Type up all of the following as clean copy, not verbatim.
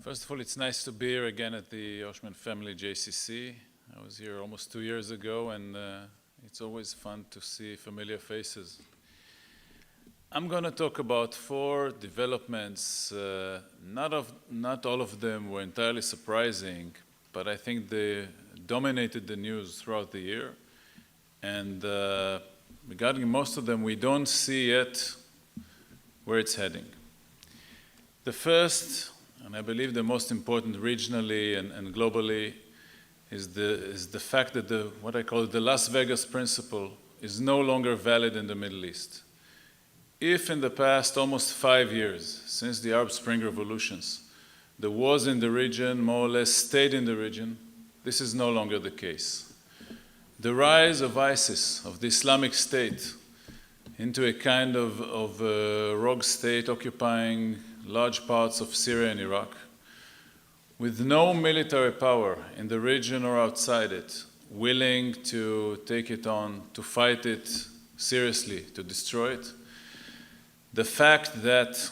First of all, it's nice to be here again at the Oshman Family JCC. I was here almost 2 years ago, and it's always fun to see familiar faces. I'm going to talk about 4 developments. Not all of them were entirely surprising, but I think they dominated the news throughout the year. And regarding most of them, we don't see yet where it's heading. The first, and I believe the most important regionally and globally, is the fact that what I call the Las Vegas principle is no longer valid in the Middle East. If in the past almost 5 years, since the Arab Spring revolutions, the wars in the region more or less stayed in the region, this is no longer the case. The rise of ISIS, of the Islamic State, into a kind of rogue state occupying large parts of Syria and Iraq, with no military power in the region or outside it, willing to take it on, to fight it seriously, to destroy it. The fact that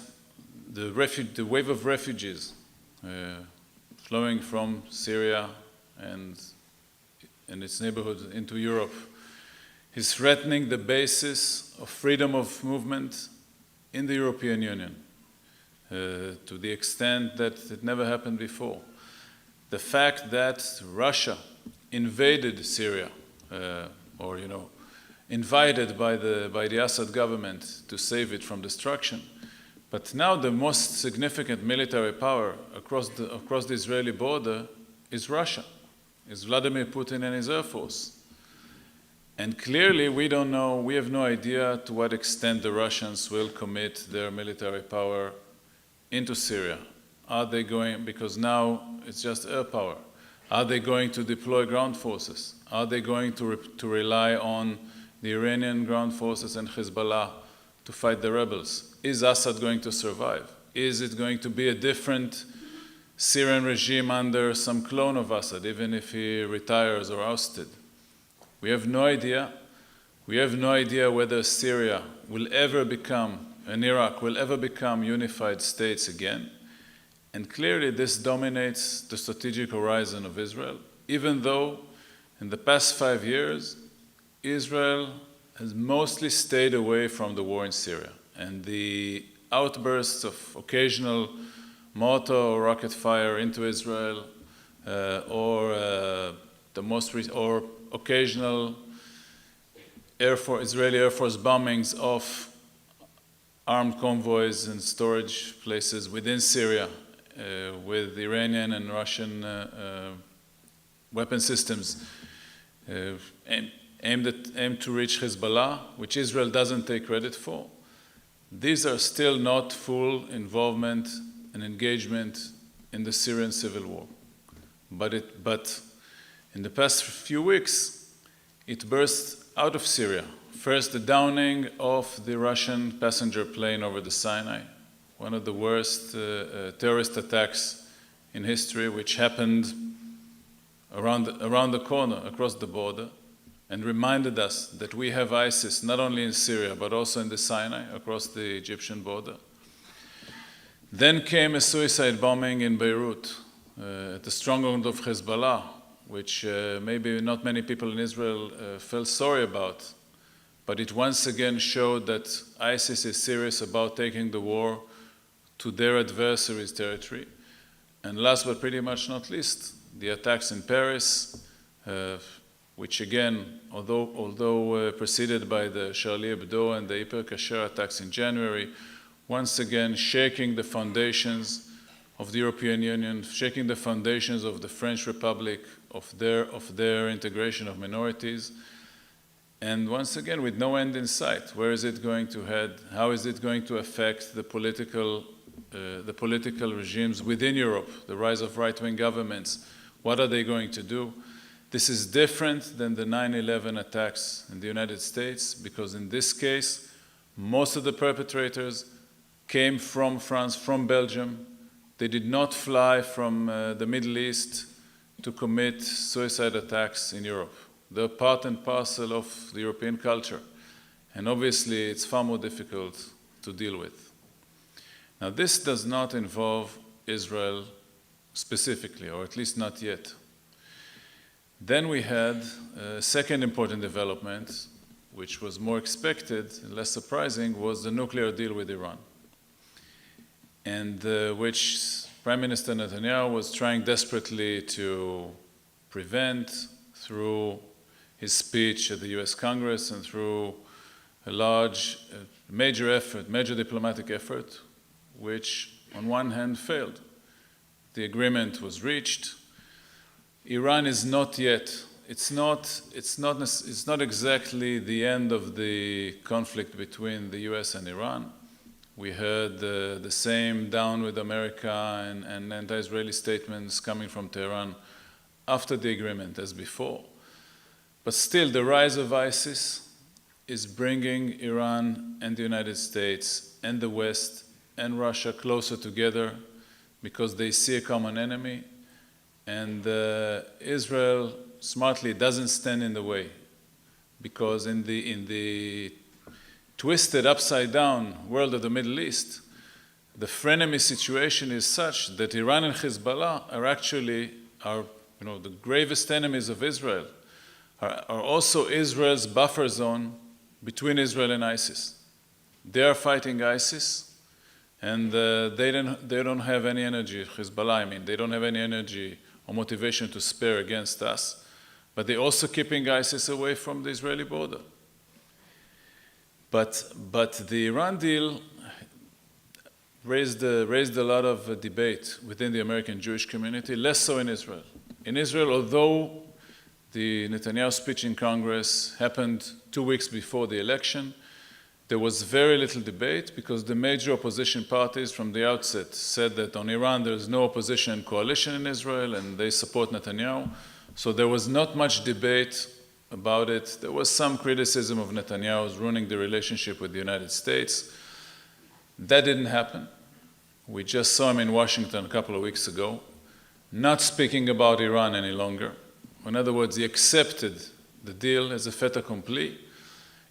the wave of refugees flowing from Syria and its neighborhood into Europe is threatening the basis of freedom of movement in the European Union. To the extent that it never happened before. The fact that Russia invaded Syria, invited by the Assad government to save it from destruction, but now the most significant military power across the Israeli border is Russia, is Vladimir Putin and his Air Force. And clearly we don't know, we have no idea to what extent the Russians will commit their military power into Syria. Are they going, because now it's just air power, are they going to deploy ground forces? Are they going to rely on the Iranian ground forces and Hezbollah to fight the rebels? Is Assad going to survive? Is it going to be a different Syrian regime under some clone of Assad, even if he retires or ousted? We have no idea. We have no idea whether Syria will ever become and Iraq will ever become unified states again. And clearly this dominates the strategic horizon of Israel, even though in the past 5 years, Israel has mostly stayed away from the war in Syria. And the outbursts of occasional mortar or rocket fire into Israel, or occasional Israeli Air Force bombings of armed convoys and storage places within Syria with Iranian and Russian weapon systems aimed to reach Hezbollah, which Israel doesn't take credit for. These are still not full involvement and engagement in the Syrian civil war. But in the past few weeks, it burst out of Syria. First, the downing of the Russian passenger plane over the Sinai, one of the worst terrorist attacks in history, which happened around the corner, across the border, and reminded us that we have ISIS not only in Syria, but also in the Sinai, across the Egyptian border. Then came a suicide bombing in Beirut, at the stronghold of Hezbollah, which maybe not many people in Israel felt sorry about. But it once again showed that ISIS is serious about taking the war to their adversaries' territory. And last but pretty much not least, the attacks in Paris, which again, although preceded by the Charlie Hebdo and the Hyper Cacher attacks in January, once again shaking the foundations of the European Union, shaking the foundations of the French Republic, of their integration of minorities. And once again, with no end in sight, where is it going to head? How is it going to affect the political regimes within Europe, the rise of right-wing governments? What are they going to do? This is different than the 9/11 attacks in the United States, because in this case, most of the perpetrators came from France, from Belgium. They did not fly from the Middle East to commit suicide attacks in Europe. They're part and parcel of the European culture. And obviously, it's far more difficult to deal with. Now, this does not involve Israel specifically, or at least not yet. Then we had a second important development, which was more expected and less surprising, was the nuclear deal with Iran, and which Prime Minister Netanyahu was trying desperately to prevent through his speech at the US Congress and through a major diplomatic effort, which on one hand failed. The agreement was reached. Iran is not yet, it's not exactly the end of the conflict between the US and Iran. We heard the same down with America and anti-Israeli statements coming from Tehran after the agreement as before. But still, the rise of ISIS is bringing Iran and the United States and the West and Russia closer together because they see a common enemy, and Israel smartly doesn't stand in the way, because in the twisted upside-down world of the Middle East, the frenemy situation is such that Iran and Hezbollah are actually the gravest enemies of Israel, are also Israel's buffer zone between Israel and ISIS. They are fighting ISIS, and they don't have any energy, Hezbollah, they don't have any energy or motivation to spare against us, but they're also keeping ISIS away from the Israeli border. But the Iran deal raised a lot of debate within the American Jewish community, less so in Israel. In Israel, although the Netanyahu speech in Congress happened 2 weeks before the election, there was very little debate because the major opposition parties from the outset said that on Iran there is no opposition coalition in Israel and they support Netanyahu. So there was not much debate about it. There was some criticism of Netanyahu's ruining the relationship with the United States. That didn't happen. We just saw him in Washington a couple of weeks ago, not speaking about Iran any longer. In other words, he accepted the deal as a fait accompli.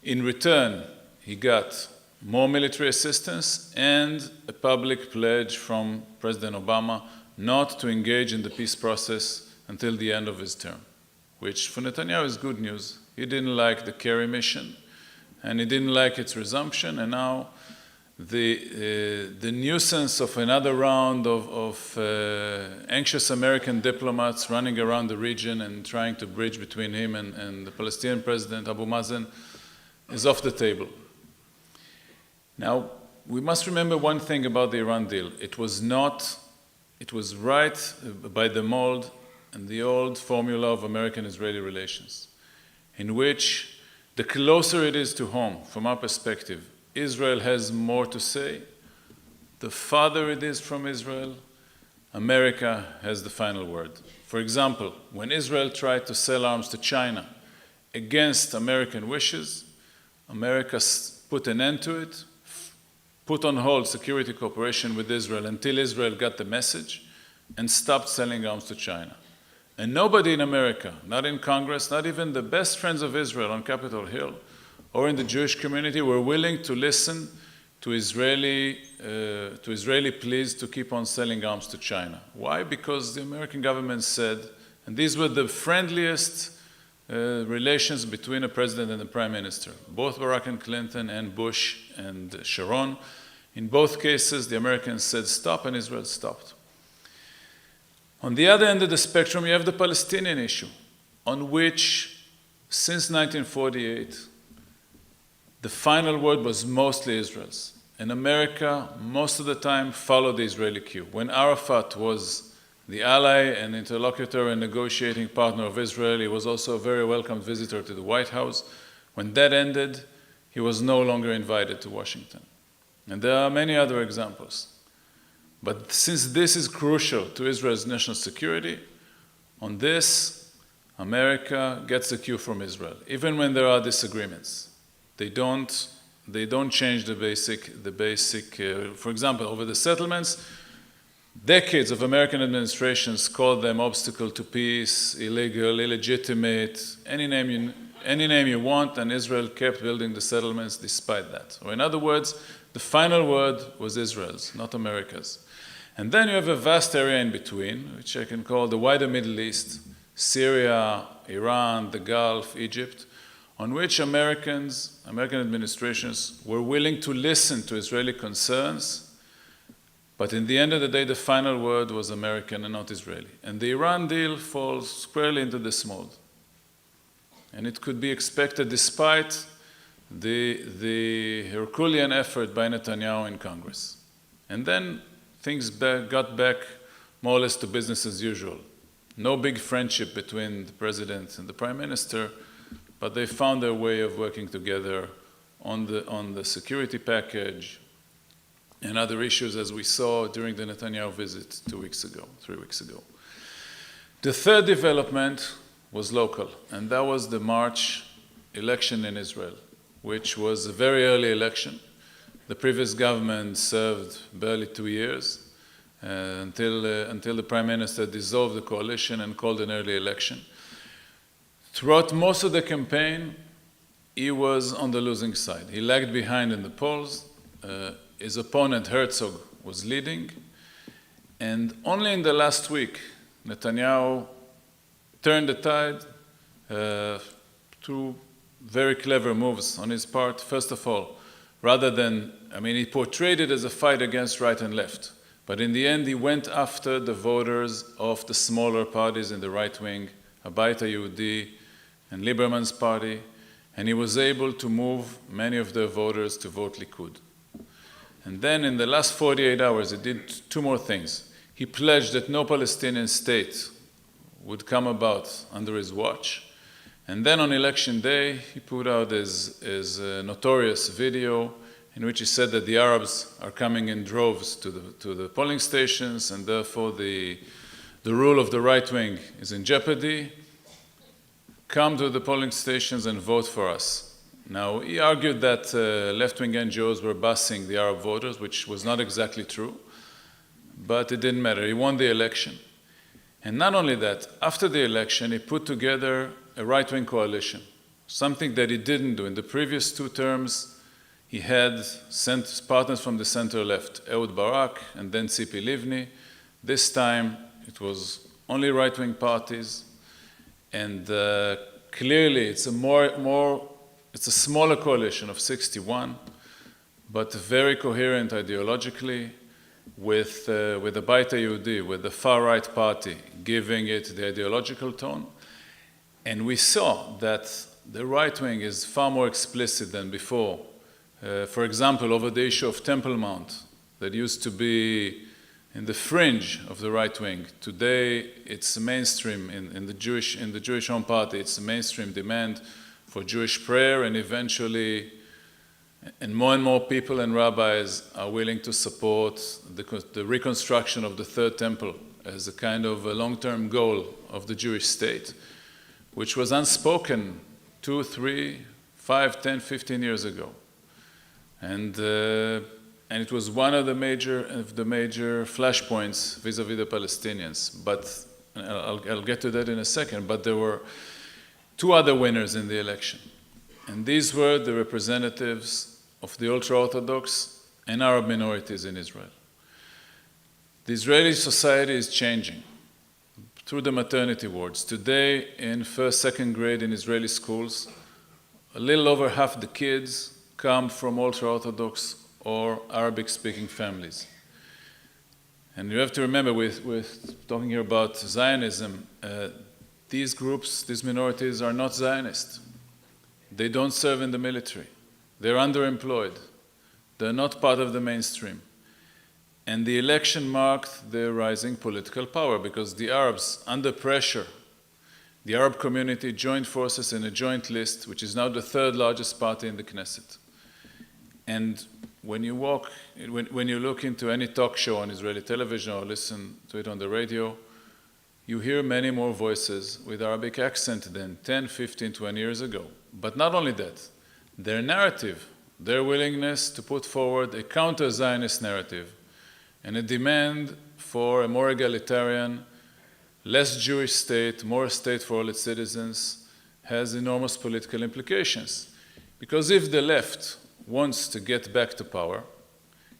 In return, he got more military assistance and a public pledge from President Obama not to engage in the peace process until the end of his term, which for Netanyahu is good news. He didn't like the Kerry mission, and he didn't like its resumption, and now the nuisance of another round of anxious American diplomats running around the region and trying to bridge between him and the Palestinian president, Abu Mazen, is off the table. Now, we must remember one thing about the Iran deal. It was right by the mold and the old formula of American-Israeli relations, in which the closer it is to home, from our perspective, Israel has more to say. The farther it is from Israel, America has the final word. For example, when Israel tried to sell arms to China against American wishes, America put an end to it, put on hold security cooperation with Israel until Israel got the message, and stopped selling arms to China. And nobody in America, not in Congress, not even the best friends of Israel on Capitol Hill, or in the Jewish community, were willing to listen to Israeli pleas to keep on selling arms to China. Why? Because the American government said, and these were the friendliest relations between a president and a prime minister, both Barack and Clinton and Bush and Sharon. In both cases, the Americans said stop, and Israel stopped. On the other end of the spectrum, you have the Palestinian issue, on which, since 1948, the final word was mostly Israel's. And America, most of the time, followed the Israeli cue. When Arafat was the ally and interlocutor and negotiating partner of Israel, he was also a very welcome visitor to the White House. When that ended, he was no longer invited to Washington. And there are many other examples. But since this is crucial to Israel's national security, on this, America gets the cue from Israel, even when there are disagreements. They don't change the basic. For example, over the settlements, decades of American administrations called them obstacle to peace, illegal, illegitimate, any name you want, and Israel kept building the settlements despite that. Or in other words, the final word was Israel's, not America's. And then you have a vast area in between, which I can call the wider Middle East, Syria, Iran, the Gulf, Egypt, on which American administrations were willing to listen to Israeli concerns, but in the end of the day, the final word was American and not Israeli. And the Iran deal falls squarely into this mold. And it could be expected despite the Herculean effort by Netanyahu in Congress. And then things got back more or less to business as usual. No big friendship between the president and the prime minister, but they found their way of working together on the security package and other issues, as we saw during the Netanyahu visit 3 weeks ago. The third development was local, and that was the March election in Israel, which was a very early election. The previous government served barely 2 years until the prime minister dissolved the coalition and called an early election. Throughout most of the campaign, he was on the losing side. He lagged behind in the polls. His opponent, Herzog, was leading. And only in the last week, Netanyahu turned the tide through very clever moves on his part. First of all, he portrayed it as a fight against right and left. But in the end, he went after the voters of the smaller parties in the right wing, Habayit HaYehudi and Lieberman's party, and he was able to move many of their voters to vote Likud. And then in the last 48 hours, he did two more things. He pledged that no Palestinian state would come about under his watch. And then on election day, he put out his notorious video in which he said that the Arabs are coming in droves to the polling stations, and therefore the rule of the right wing is in jeopardy. Come to the polling stations and vote for us. Now, he argued that left-wing NGOs were busing the Arab voters, which was not exactly true, but it didn't matter. He won the election. And not only that, after the election, he put together a right-wing coalition, something that he didn't do. In the previous 2 terms, he had sent partners from the center-left, Ehud Barak and then Tzipi Livni. This time, it was only right-wing parties, and clearly it's a smaller coalition of 61, but very coherent ideologically, with the Habayit HaYehudi, with the far-right party, giving it the ideological tone. And we saw that the right wing is far more explicit than before. For example, over the issue of Temple Mount, that used to be in the fringe of the right wing. Today, it's mainstream in the Jewish Home Party. It's a mainstream demand for Jewish prayer, and eventually, and more people and rabbis are willing to support the reconstruction of the Third Temple as a kind of a long-term goal of the Jewish state, which was unspoken 2, 3, 5, 10, 15 years ago. And it was one of the major flashpoints vis-a-vis the Palestinians. But I'll get to that in a second. But there were 2 other winners in the election. And these were the representatives of the ultra-Orthodox and Arab minorities in Israel. The Israeli society is changing through the maternity wards. Today, in first, second grade in Israeli schools, a little over half the kids come from ultra-Orthodox or Arabic-speaking families. And you have to remember, with talking here about Zionism, these groups, these minorities are not Zionist. They don't serve in the military. They're underemployed. They're not part of the mainstream. And the election marked their rising political power because the Arabs, under pressure, the Arab community joined forces in a joint list, which is now the 3rd largest party in the Knesset. And when you look into any talk show on Israeli television or listen to it on the radio, you hear many more voices with Arabic accent than 10, 15, 20 years ago. But not only that, their narrative, their willingness to put forward a counter-Zionist narrative and a demand for a more egalitarian, less Jewish state, more state for all its citizens, has enormous political implications. Because if the left wants to get back to power,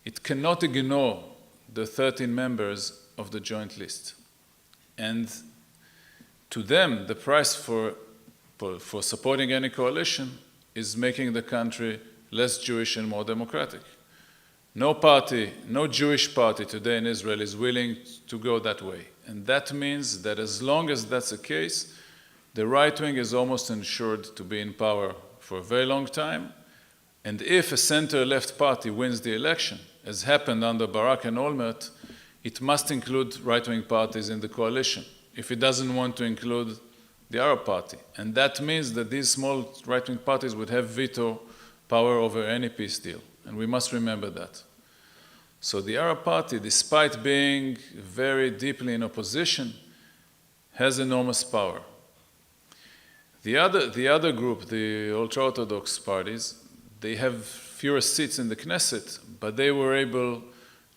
it cannot ignore the 13 members of the joint list. And to them, the price for supporting any coalition is making the country less Jewish and more democratic. No party, no Jewish party today in Israel is willing to go that way. And that means that as long as that's the case, the right wing is almost ensured to be in power for a very long time. And if a center-left party wins the election, as happened under Barak and Olmert, it must include right-wing parties in the coalition if it doesn't want to include the Arab party. And that means that these small right-wing parties would have veto power over any peace deal. And we must remember that. So the Arab party, despite being very deeply in opposition, has enormous power. The other group, the ultra-Orthodox parties, they have fewer seats in the Knesset, but they were able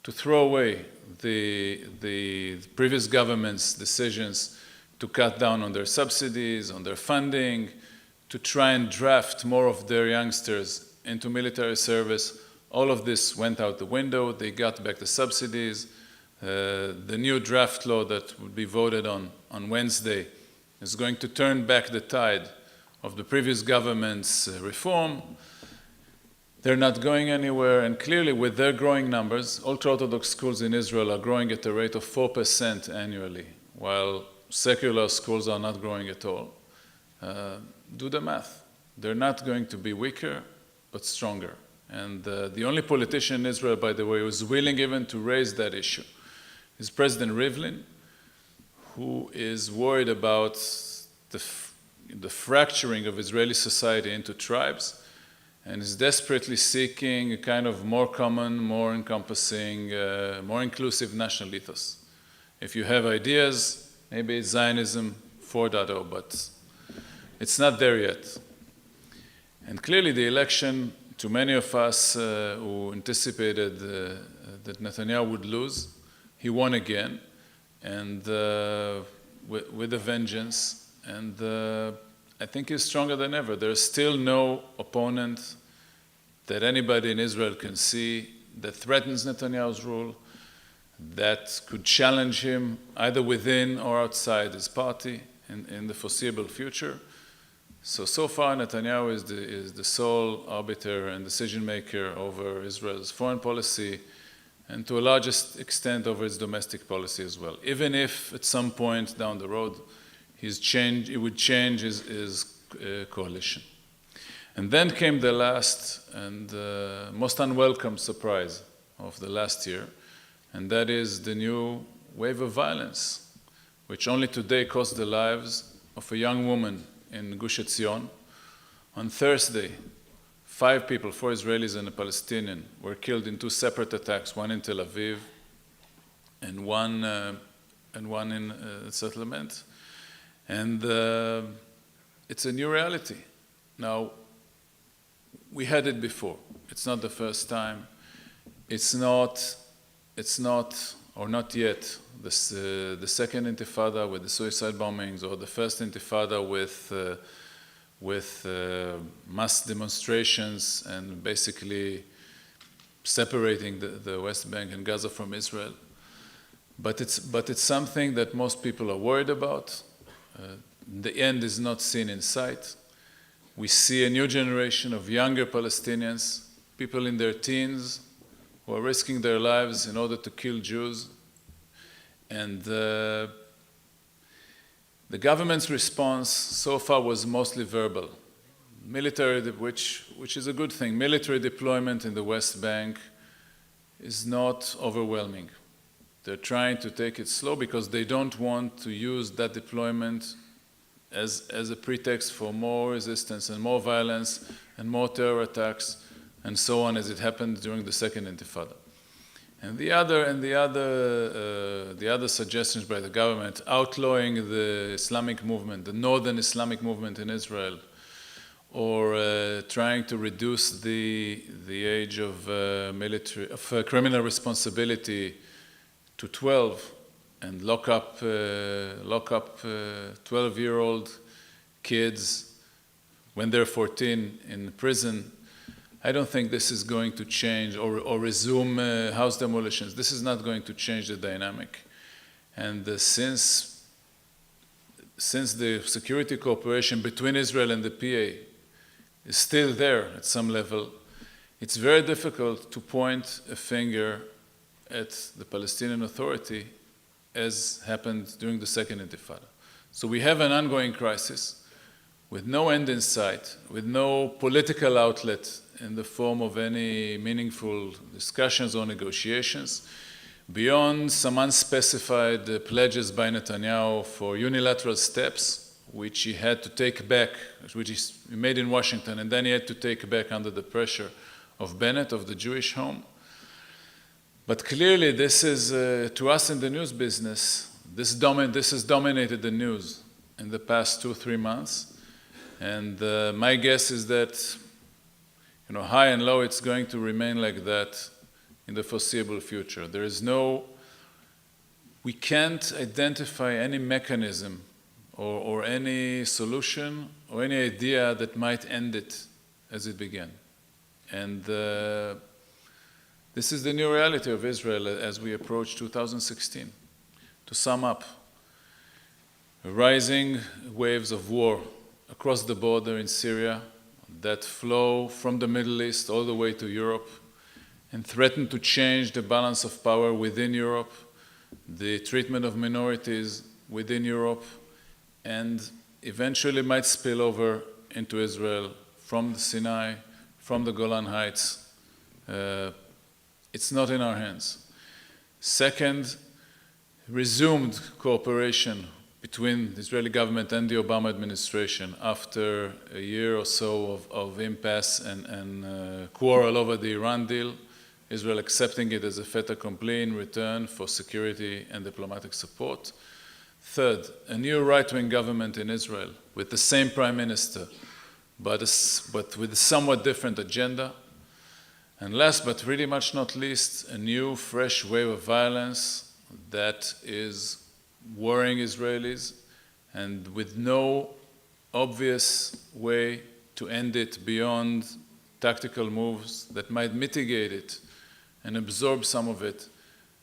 to throw away the previous government's decisions to cut down on their subsidies, on their funding, to try and draft more of their youngsters into military service. All of this went out the window. They got back the subsidies. The new draft law that would be voted on Wednesday is going to turn back the tide of the previous government's reform. They're not going anywhere, and clearly with their growing numbers, ultra-Orthodox schools in Israel are growing at a rate of 4% annually, while secular schools are not growing at all. Do the math. They're not going to be weaker, but stronger. And the only politician in Israel, by the way, who is willing even to raise that issue is President Rivlin, who is worried about the fracturing of Israeli society into tribes and is desperately seeking a kind of more common, more encompassing, more inclusive national ethos. If you have ideas, maybe it's Zionism 4.0, but it's not there yet. And clearly the election, to many of us who anticipated that Netanyahu would lose, he won again, and with a vengeance, and I think he's stronger than ever. There's still no opponent that anybody in Israel can see that threatens Netanyahu's rule, that could challenge him either within or outside his party in the foreseeable future. So far, Netanyahu is the sole arbiter and decision maker over Israel's foreign policy, and to a large extent over its domestic policy as well. Even if at some point down the road, he would change his coalition. And then came the last and most unwelcome surprise of the last year, and that is the new wave of violence, which only today cost the lives of a young woman in Gush Etzion. On Thursday, 5 people, 4 Israelis and a Palestinian, were killed in 2 separate attacks, one in Tel Aviv and one in a settlement. And it's a new reality. Now, we had it before. It's not the first time. It's not, or not yet, the second intifada with the suicide bombings, or the first intifada with mass demonstrations and basically separating the West Bank and Gaza from Israel. But it's something that most people are worried about. The end is not seen in sight. We see a new generation of younger Palestinians, people in their teens, who are risking their lives in order to kill Jews. And the government's response so far was mostly verbal. Military, which is a good thing. Military deployment in the West Bank is not overwhelming. They're trying to take it slow because they don't want to use that deployment as a pretext for more resistance and more violence and more terror attacks and so on, as it happened during the second intifada. And the other suggestions by the government, outlawing the Islamic movement, the northern Islamic movement in Israel, or trying to reduce the age of criminal responsibility to 12, and lock up 12-year-old kids when they're 14 in prison. I don't think this is going to change or resume house demolitions. This is not going to change the dynamic. And since the security cooperation between Israel and the PA is still there at some level, it's very difficult to point a finger at the Palestinian Authority as happened during the Second Intifada. So we have an ongoing crisis with no end in sight, with no political outlet in the form of any meaningful discussions or negotiations, beyond some unspecified pledges by Netanyahu for unilateral steps, which he had to take back, which he made in Washington, and then he had to take back under the pressure of Bennett, of the Jewish Home. But clearly, this is, to us in the news business, this has dominated the news in the past 2-3 months. And my guess is that, high and low, it's going to remain like that in the foreseeable future. We can't identify any mechanism or any solution or any idea that might end it as it began. And this is the new reality of Israel as we approach 2016. To sum up, rising waves of war across the border in Syria that flow from the Middle East all the way to Europe and threaten to change the balance of power within Europe, the treatment of minorities within Europe, and eventually might spill over into Israel from the Sinai, from the Golan Heights. It's not in our hands. Second, resumed cooperation between the Israeli government and the Obama administration after a year or so of impasse and quarrel over the Iran deal, Israel accepting it as a fait accompli in return for security and diplomatic support. Third, a new right-wing government in Israel with the same prime minister, but with a somewhat different agenda. And last but really much not least, a new fresh wave of violence that is worrying Israelis and with no obvious way to end it beyond tactical moves that might mitigate it and absorb some of it,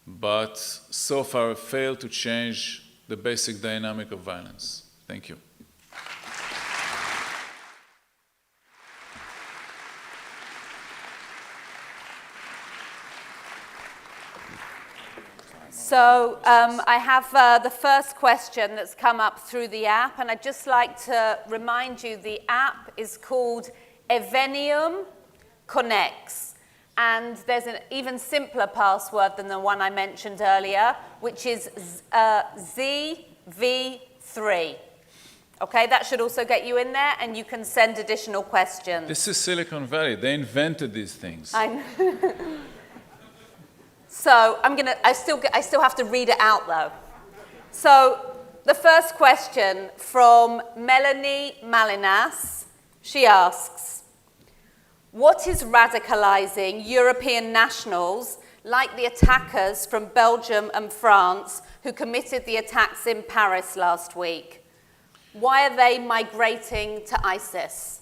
but so far failed to change the basic dynamic of violence. Thank you. So I have the first question that's come up through the app, and I'd just like to remind you the app is called Evenium Connects. And there's an even simpler password than the one I mentioned earlier, which is ZV3. Okay, that should also get you in there, and you can send additional questions. This is Silicon Valley. They invented these things. I know. So I still have to read it out though. So the first question from Melanie Malinas, she asks, what is radicalizing European nationals like the attackers from Belgium and France who committed the attacks in Paris last week? Why are they migrating to ISIS?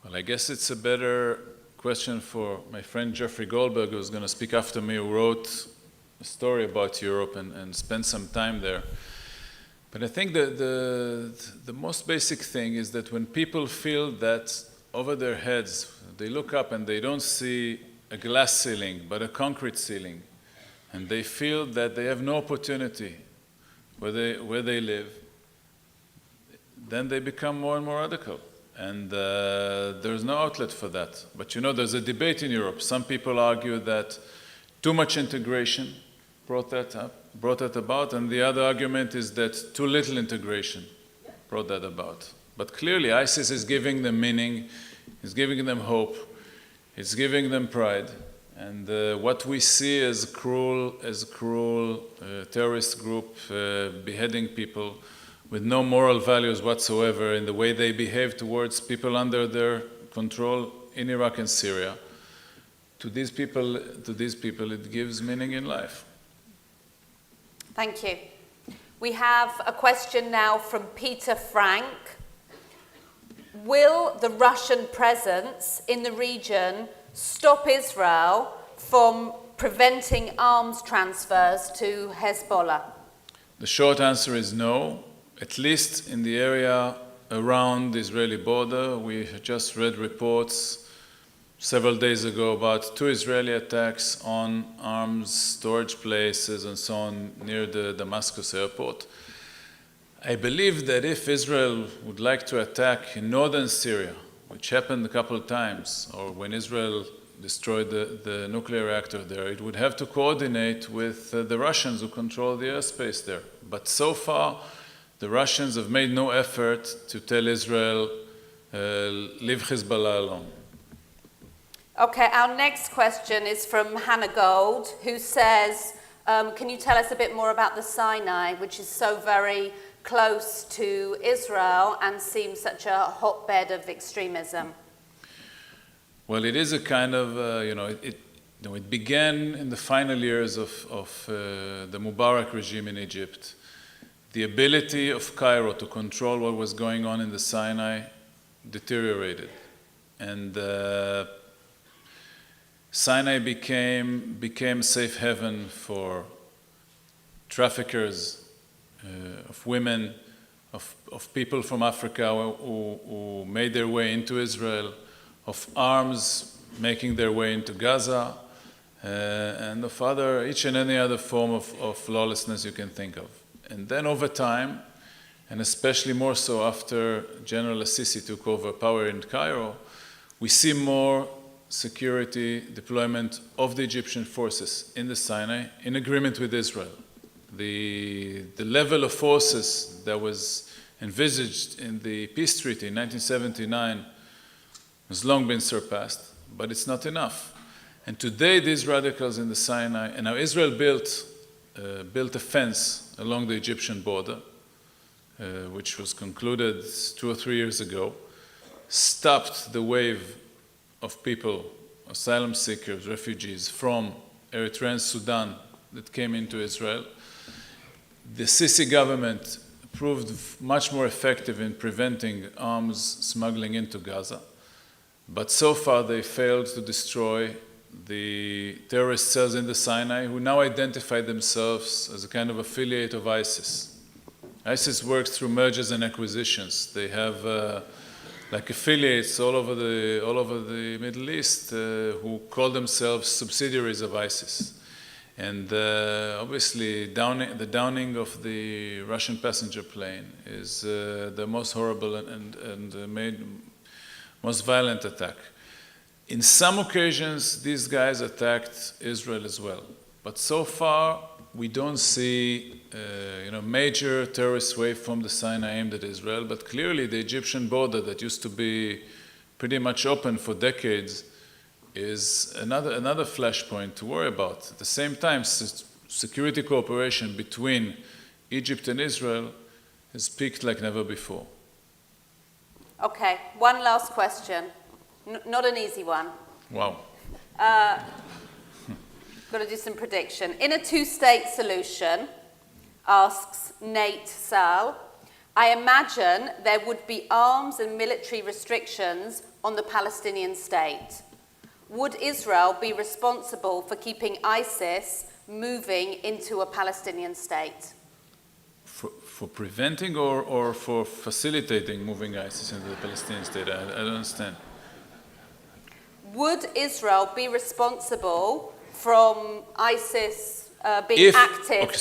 Well, I guess it's a better question for my friend Jeffrey Goldberg, who's going to speak after me, who wrote a story about Europe and spent some time there. But I think that the most basic thing is that when people feel that over their heads, they look up and they don't see a glass ceiling, but a concrete ceiling, and they feel that they have no opportunity where they live, then they become more and more radical. And there's no outlet for that. But there's a debate in Europe. Some people argue that too much integration brought that about, and the other argument is that too little integration brought that about. But clearly, ISIS is giving them meaning, is giving them hope, it's giving them pride. And what we see as a cruel terrorist group beheading people with no moral values whatsoever in the way they behave towards people under their control in Iraq and Syria. To these people, it gives meaning in life. Thank you. We have a question now from Peter Frank. will the Russian presence in the region stop Israel from preventing arms transfers to Hezbollah? The short answer is no, at least in the area around the Israeli border. We just read reports several days ago about 2 Israeli attacks on arms storage places and so on near the Damascus airport. I believe that if Israel would like to attack in northern Syria, which happened a couple of times, or when Israel destroyed the nuclear reactor there, it would have to coordinate with the Russians who control the airspace there. But so far, the Russians have made no effort to tell Israel, leave Hezbollah alone. Okay, our next question is from Hannah Gold, who says, can you tell us a bit more about the Sinai, which is so very close to Israel and seems such a hotbed of extremism? Well, it is a kind of, it began in the final years of the Mubarak regime in Egypt. The ability of Cairo to control what was going on in the Sinai deteriorated. And Sinai became safe haven for traffickers of women, of people from Africa who made their way into Israel, of arms making their way into Gaza, and of each and any other form of lawlessness you can think of. And then over time, and especially more so after General Assisi took over power in Cairo, we see more security deployment of the Egyptian forces in the Sinai in agreement with Israel. The level of forces that was envisaged in the peace treaty in 1979 has long been surpassed, but it's not enough. And today these radicals in the Sinai, and now Israel built a fence along the Egyptian border, which was concluded 2 or 3 years ago, stopped the wave of people, asylum seekers, refugees from Eritrea and Sudan that came into Israel. The Sisi government proved much more effective in preventing arms smuggling into Gaza, but so far they failed to destroy the terrorist cells in the Sinai, who now identify themselves as a kind of affiliate of ISIS. ISIS works through mergers and acquisitions. They have like affiliates all over the Middle East who call themselves subsidiaries of ISIS. And obviously, the downing of the Russian passenger plane is the most horrible and most violent attack. In some occasions, these guys attacked Israel as well. But so far, we don't see major terrorist wave from the Sinai aimed at Israel, but clearly the Egyptian border that used to be pretty much open for decades is another flashpoint to worry about. At the same time, security cooperation between Egypt and Israel has peaked like never before. Okay, one last question. Not an easy one. Wow. Got to do some prediction. In a 2-state solution, asks Nate Sal, I imagine there would be arms and military restrictions on the Palestinian state. Would Israel be responsible for keeping ISIS moving into a Palestinian state? For preventing or for facilitating moving ISIS into the Palestinian state? I don't understand. Would Israel be responsible from ISIS being active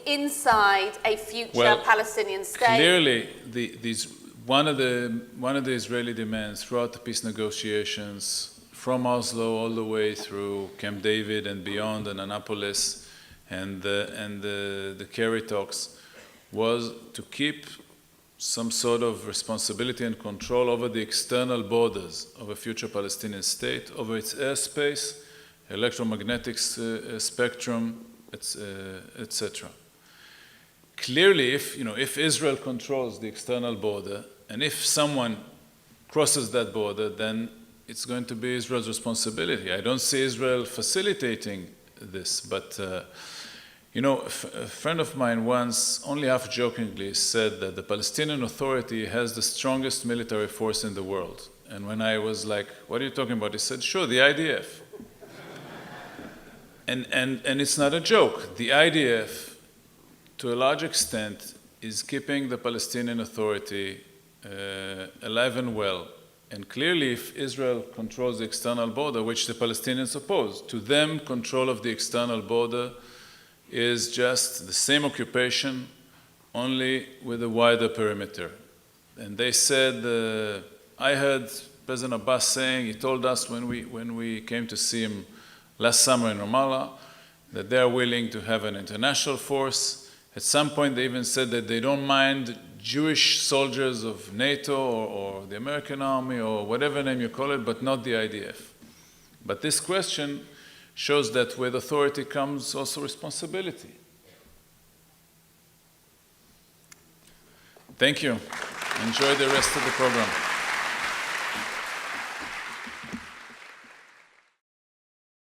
inside a future Palestinian state? Clearly, one of the Israeli demands throughout the peace negotiations, from Oslo all the way through Camp David and beyond, and Annapolis, and the Kerry talks, was to keep some sort of responsibility and control over the external borders of a future Palestinian state, over its airspace, electromagnetic spectrum, etc. Clearly, if Israel controls the external border, and if someone crosses that border, then it's going to be Israel's responsibility. I don't see Israel facilitating this, but You know, a friend of mine once, only half jokingly, said that the Palestinian Authority has the strongest military force in the world. And when I was like, what are you talking about? He said, sure, the IDF. And it's not a joke. The IDF, to a large extent, is keeping the Palestinian Authority alive and well. And clearly, if Israel controls the external border, which the Palestinians oppose, to them, control of the external border is just the same occupation, only with a wider perimeter. And they said, I heard President Abbas saying, he told us when we came to see him last summer in Ramallah, that they are willing to have an international force. At some point, they even said that they don't mind Jewish soldiers of NATO or the American army or whatever name you call it, but not the IDF. But this question shows that with authority comes also responsibility. Thank you. Enjoy the rest of the program.